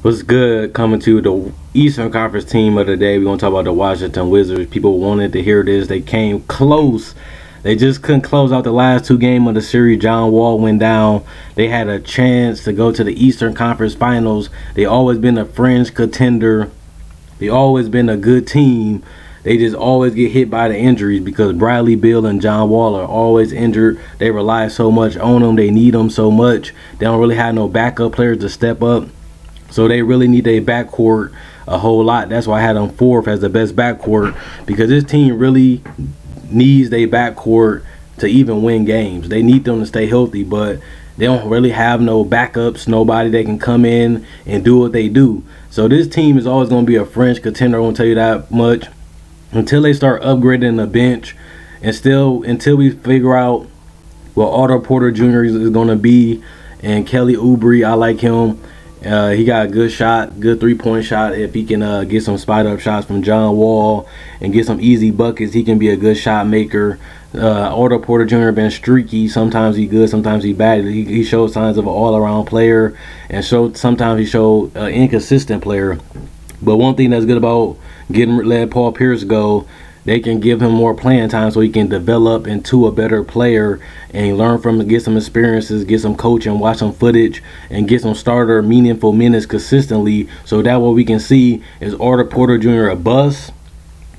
What's good? Coming to the Eastern Conference team of the day. We're going to talk about the Washington Wizards. People wanted to hear this. They came close. They just couldn't close out the last two games of the series. John Wall went down. They had a chance to go to the Eastern Conference Finals. They always been a fringe contender. They always been a good team. They just always get hit by the injuries because Bradley Beal and John Wall are always injured. They rely so much on them. They need them so much. They don't really have no backup players to step up. So they really need their backcourt a whole lot. That's why I had them fourth as the best backcourt, because this team really needs their backcourt to even win games. They need them to stay healthy, but they don't really have no backups, nobody that can come in and do what they do. So this team is always going to be a fringe contender, I won't tell you that much, until they start upgrading the bench, and still until we figure out what Otto Porter Jr. is going to be. And Kelly Oubre, I like him. He got a good shot, good three-point shot. If he can get some spot-up shots from John Wall and get some easy buckets, he can be a good shot maker. Otto Porter Jr. been streaky. Sometimes he good, sometimes he bad. He showed signs of an all-around player, and sometimes he showed an inconsistent player. But one thing that's good about letting Paul Pierce go, they can give him more playing time so he can develop into a better player and learn from him, get some experiences, get some coaching, watch some footage, and get some starter meaningful minutes consistently. So that what we can see is Otto Porter Jr. a bust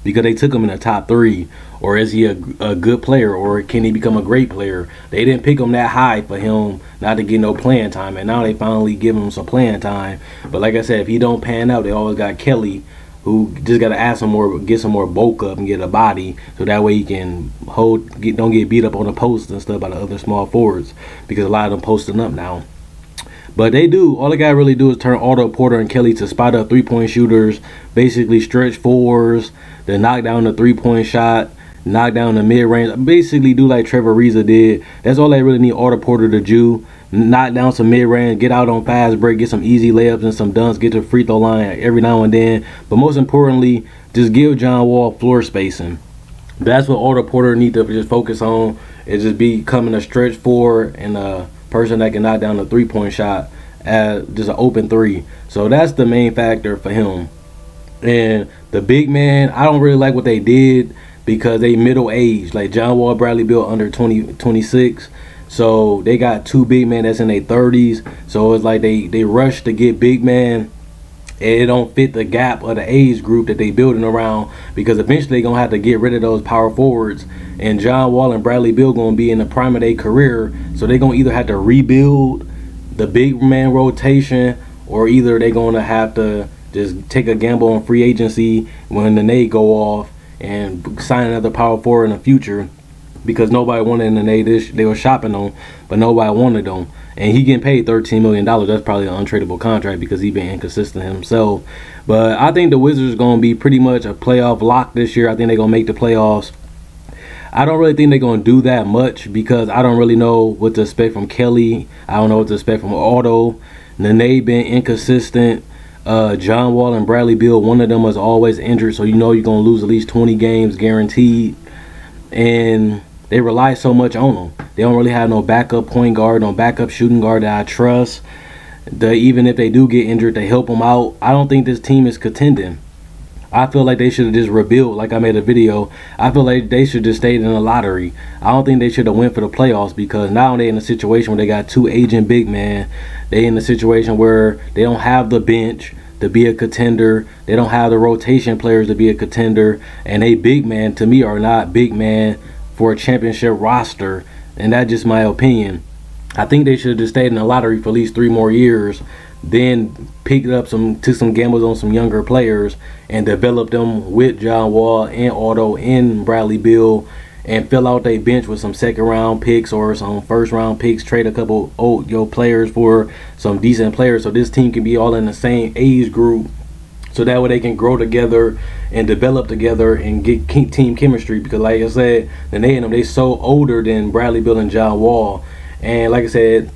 because they took him in the top 3, or is he a good player, or can he become a great player? They didn't pick him that high for him not to get no playing time, and now they finally give him some playing time. But like I said, if he don't pan out, they always got Kelly, who just got to add some more, get some more bulk up and get a body, so that way he can don't get beat up on the post and stuff by the other small forwards, because a lot of them posting up now. But they do, all they got to really do is turn Otto Porter and Kelly to spot up three-point shooters, basically stretch fours, then knock down the three-point shot, knock down the mid-range, basically do like Trevor Ariza did. That's all they really need Otto Porter to do. Knock down some mid-range, get out on fast break, get some easy layups and some dunks, get to the free throw line every now and then. But most importantly, just give John Wall floor spacing. That's what Otto Porter need to just focus on, is just becoming a stretch four and a person that can knock down the three-point shot at just an open three. So that's the main factor for him. And the big man, I don't really like what they did because they middle-aged. Like John Wall, Bradley Beal under 26. So they got two big men that's in their 30s. So it's like they rush to get big man, and it don't fit the gap of the age group that they building around, because eventually they're going to have to get rid of those power forwards. And John Wall and Bradley Beal going to be in the prime of their career. So they're going to either have to rebuild the big man rotation, or either they're going to have to just take a gamble on free agency when the Nate go off and sign another power forward in the future, because nobody wanted the Nate. They were shopping on, but nobody wanted them. And he getting paid $13 million. That's probably an untradeable contract because he been inconsistent himself. But I think the Wizards are going to be pretty much a playoff lock this year. I think they're going to make the playoffs. I don't really think they're going to do that much because I don't really know what to expect from Kelly. I don't know what to expect from Otto. Nene been inconsistent. John Wall and Bradley Beal, one of them was always injured, so you know you're going to lose at least 20 games guaranteed. And they rely so much on them. They don't really have no backup point guard, no backup shooting guard that I trust. Even if they do get injured, they help them out. I don't think this team is contending. I feel like they should have just rebuilt, like I made a video. I feel like they should just stayed in the lottery. I don't think they should have went for the playoffs, because now they're in a situation where they got two aging big men. They in a situation where they don't have the bench to be a contender. They don't have the rotation players to be a contender. And they big man, to me, are not big man for a championship roster. And that's just my opinion. I think they should have just stayed in the lottery for at least 3 more years, then picked up took some gambles on some younger players and developed them with John Wall and Otto and Bradley Beal, and fill out their bench with some second-round picks or some first-round picks, trade a couple old players for some decent players, so this team can be all in the same age group, so that way they can grow together and develop together and get team chemistry. Because like I said, they so older than Bradley Beal and John Wall, and like I said,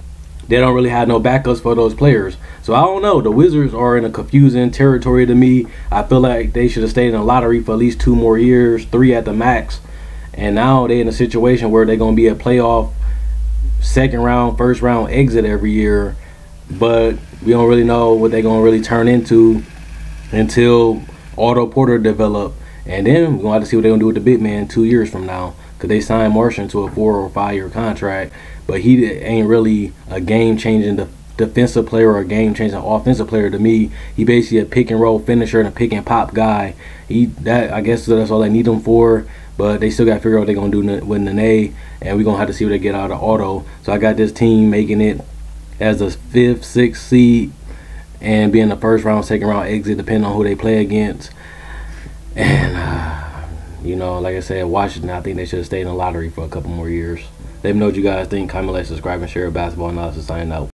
they don't really have no backups for those players. So I don't know. The Wizards are in a confusing territory to me. I feel like they should have stayed in the lottery for at least 2 more years, 3 at the max. And now they're in a situation where they're going to be a playoff second round, first round exit every year. But we don't really know what they're gonna really turn into until Otto Porter develop, and then we're gonna have to see what they're gonna do with the big man 2 years from now, because they signed Martian to a 4 or 5 year contract, but he ain't really a game changing defensive player or a game changing offensive player to me. He basically a pick and roll finisher and a pick and pop guy. I guess that's all they need him for. But they still got to figure out what they're going to do with Nene, and we're going to have to see what they get out of Otto. So I got this team making it as a 5th, 6th seed and being the first round, second round exit, depending on who they play against. And, you know, like I said, Washington, I think they should have stayed in the lottery for a couple more years. Let me know what you guys think. Comment, like, subscribe, and share. Basketball Analysis signing out.